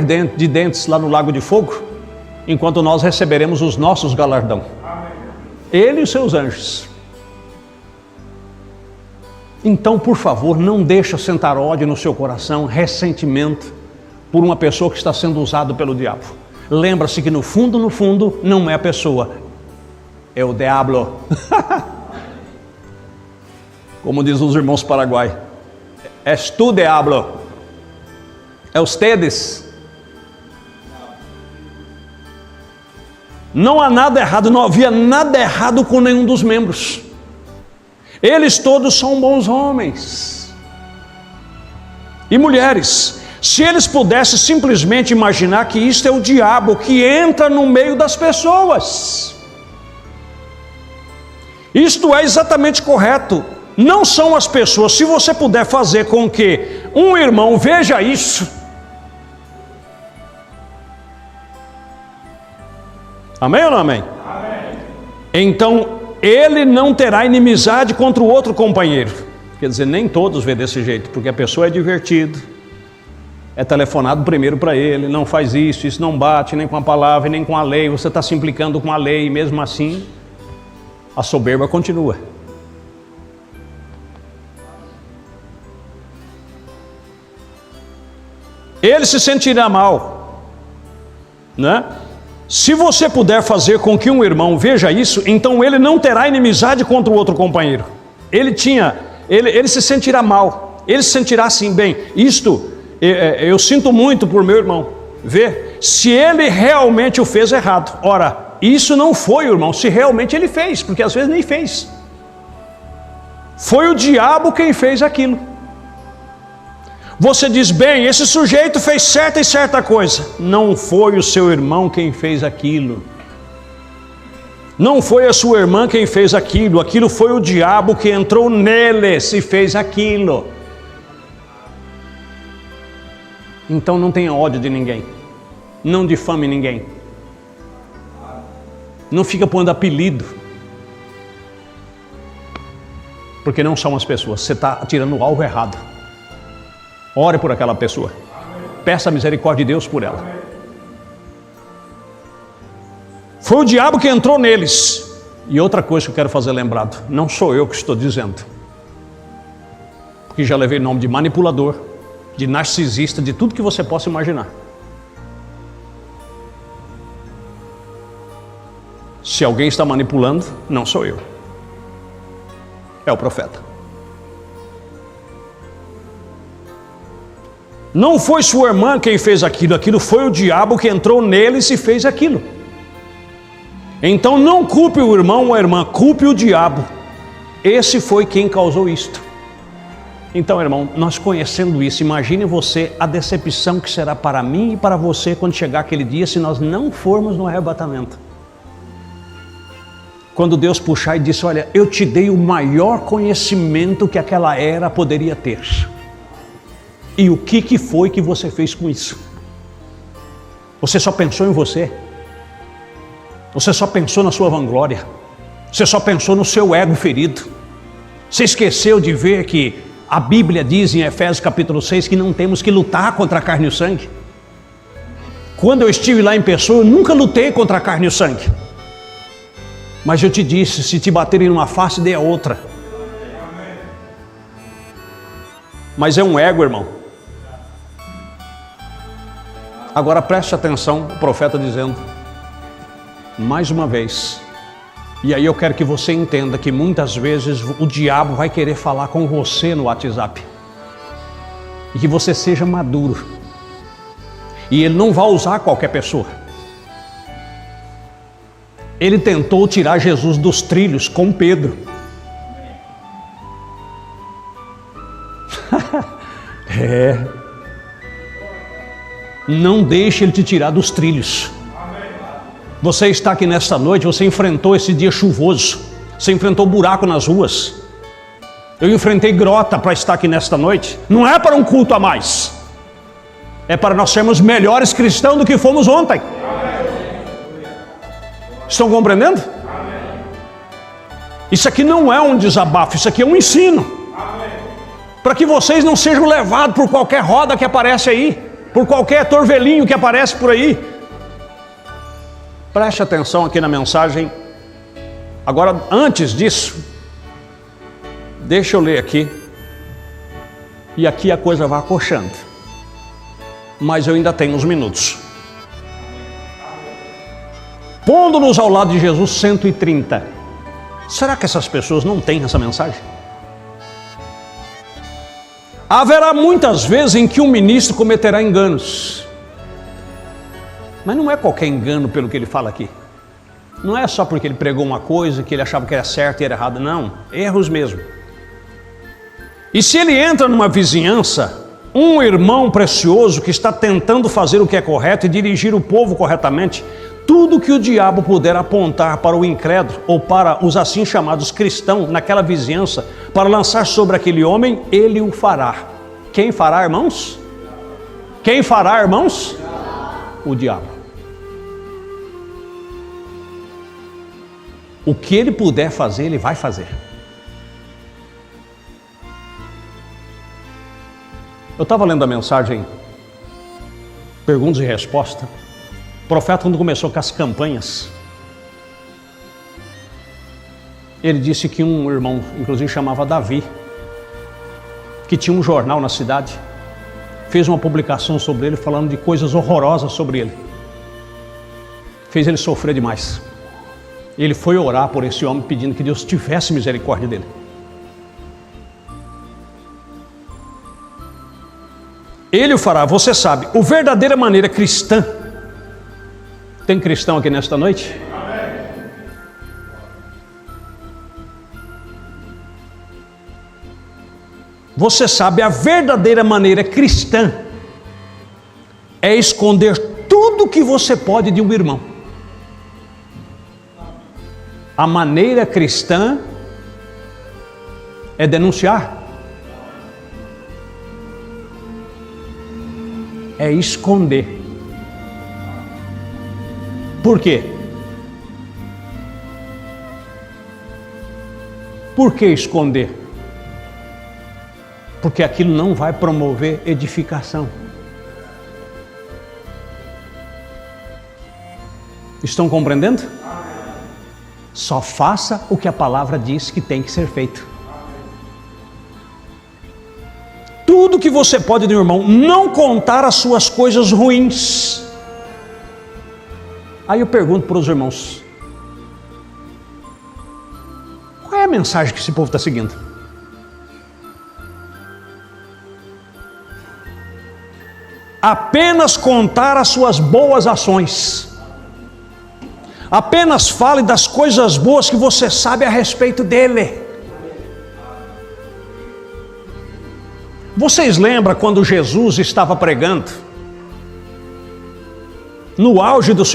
de dentes lá no lago de fogo, enquanto nós receberemos os nossos galardão. Ele e os seus anjos. Então, por favor, não deixa sentar ódio no seu coração, ressentimento por uma pessoa que está sendo usada pelo diabo. Lembra-se que no fundo, não é a pessoa, é o diabo. Como diz os irmãos paraguai, és tu, diabo, é ustedes. Não há nada errado, não havia nada errado com nenhum dos membros. Eles todos são bons homens e mulheres. Se eles pudessem simplesmente imaginar que isto é o diabo que entra no meio das pessoas, isto é exatamente correto. Não são as pessoas. Se você puder fazer com que um irmão veja isso, amém ou não amém? Amém. Então ele não terá inimizade contra o outro companheiro. Quer dizer, nem todos vê desse jeito, porque a pessoa é divertida, é telefonado primeiro para ele, não faz isso não bate nem com a palavra, nem com a lei, você está se implicando com a lei, e mesmo assim, a soberba continua. Ele se sentirá mal, né? Se você puder fazer com que um irmão veja isso, então ele não terá inimizade contra o outro companheiro. Ele se sentirá mal, ele se sentirá assim, bem, eu sinto muito por meu irmão, vê, se ele realmente o fez errado. Ora, isso não foi o irmão, se realmente ele fez, porque às vezes nem fez. Foi o diabo quem fez aquilo. Você diz, bem, esse sujeito fez certa e certa coisa. Não foi o seu irmão quem fez aquilo. Não foi a sua irmã quem fez aquilo. Aquilo foi o diabo que entrou neles e fez aquilo. Então não tenha ódio de ninguém. Não difame ninguém. Não fica pondo apelido. Porque não são as pessoas. Você está atirando o alvo errado. Ore por aquela pessoa. Peça a misericórdia de Deus por ela. Foi o diabo que entrou neles. E outra coisa que eu quero fazer lembrado, não sou eu que estou dizendo, porque já levei nome de manipulador, de narcisista, de tudo que você possa imaginar. Se alguém está manipulando, não sou eu, é o profeta. Não foi sua irmã quem fez aquilo, aquilo foi o diabo que entrou neles e fez aquilo. Então não culpe o irmão ou a irmã, culpe o diabo. Esse foi quem causou isto. Então, irmão, nós conhecendo isso, imagine você a decepção que será para mim e para você quando chegar aquele dia, se nós não formos no arrebatamento. Quando Deus puxar e disse, olha, eu te dei o maior conhecimento que aquela era poderia ter. E o que foi que você fez com isso? Você só pensou em você? Você só pensou na sua vanglória? Você só pensou no seu ego ferido? Você esqueceu de ver que a Bíblia diz em Efésios capítulo 6 que não temos que lutar contra a carne e o sangue? Quando eu estive lá em pessoa, eu nunca lutei contra a carne e o sangue. Mas eu te disse, se te baterem numa face, dê a outra. Mas é um ego, irmão. Agora preste atenção, o profeta dizendo, mais uma vez, e aí eu quero que você entenda que muitas vezes o diabo vai querer falar com você no WhatsApp, e que você seja maduro, e ele não vai usar qualquer pessoa. Ele tentou tirar Jesus dos trilhos com Pedro. Não deixe ele te tirar dos trilhos. Você está aqui nesta noite, você enfrentou esse dia chuvoso, você enfrentou buraco nas ruas. Eu enfrentei grota para estar aqui nesta noite. Não é para um culto a mais, é para nós sermos melhores cristãos do que fomos ontem. Estão compreendendo? Isso aqui não é um desabafo, isso aqui é um ensino, para que vocês não sejam levados por qualquer roda que aparece aí, por qualquer torvelinho que aparece por aí. Preste atenção aqui na mensagem. Agora, antes disso, deixa eu ler aqui. E aqui a coisa vai acolchando. Mas eu ainda tenho uns minutos. Pondo-nos ao lado de Jesus 130. Será que essas pessoas não têm essa mensagem? Haverá muitas vezes em que um ministro cometerá enganos. Mas não é qualquer engano pelo que ele fala aqui. Não é só porque ele pregou uma coisa que ele achava que era certa e era errada, não. Erros mesmo. E se ele entra numa vizinhança, um irmão precioso que está tentando fazer o que é correto e dirigir o povo corretamente, tudo que o diabo puder apontar para o incrédulo ou para os assim chamados cristãos naquela vizinhança, para lançar sobre aquele homem, ele o fará. Quem fará, irmãos? Quem fará, irmãos? O diabo. O que ele puder fazer, ele vai fazer. Eu estava lendo a mensagem Perguntas e Respostas. O profeta, quando começou com as campanhas, ele disse que um irmão, inclusive chamava Davi, que tinha um jornal na cidade, fez uma publicação sobre ele, falando de coisas horrorosas sobre ele. Fez ele sofrer demais. Ele foi orar por esse homem, pedindo que Deus tivesse misericórdia dele. Ele o fará, você sabe, a verdadeira maneira cristã. Tem cristão aqui nesta noite? Amém. Você sabe, a verdadeira maneira cristã é esconder tudo que você pode de um irmão. A maneira cristã é denunciar, é esconder. Por quê? Por que esconder? Porque aquilo não vai promover edificação. Estão compreendendo? Só faça o que a palavra diz que tem que ser feito. Tudo que você pode, meu irmão, não contar as suas coisas ruins. Aí eu pergunto para os irmãos: qual é a mensagem que esse povo está seguindo? Apenas contar as suas boas ações. Apenas fale das coisas boas que você sabe a respeito dele. Vocês lembram quando Jesus estava pregando? No auge do seu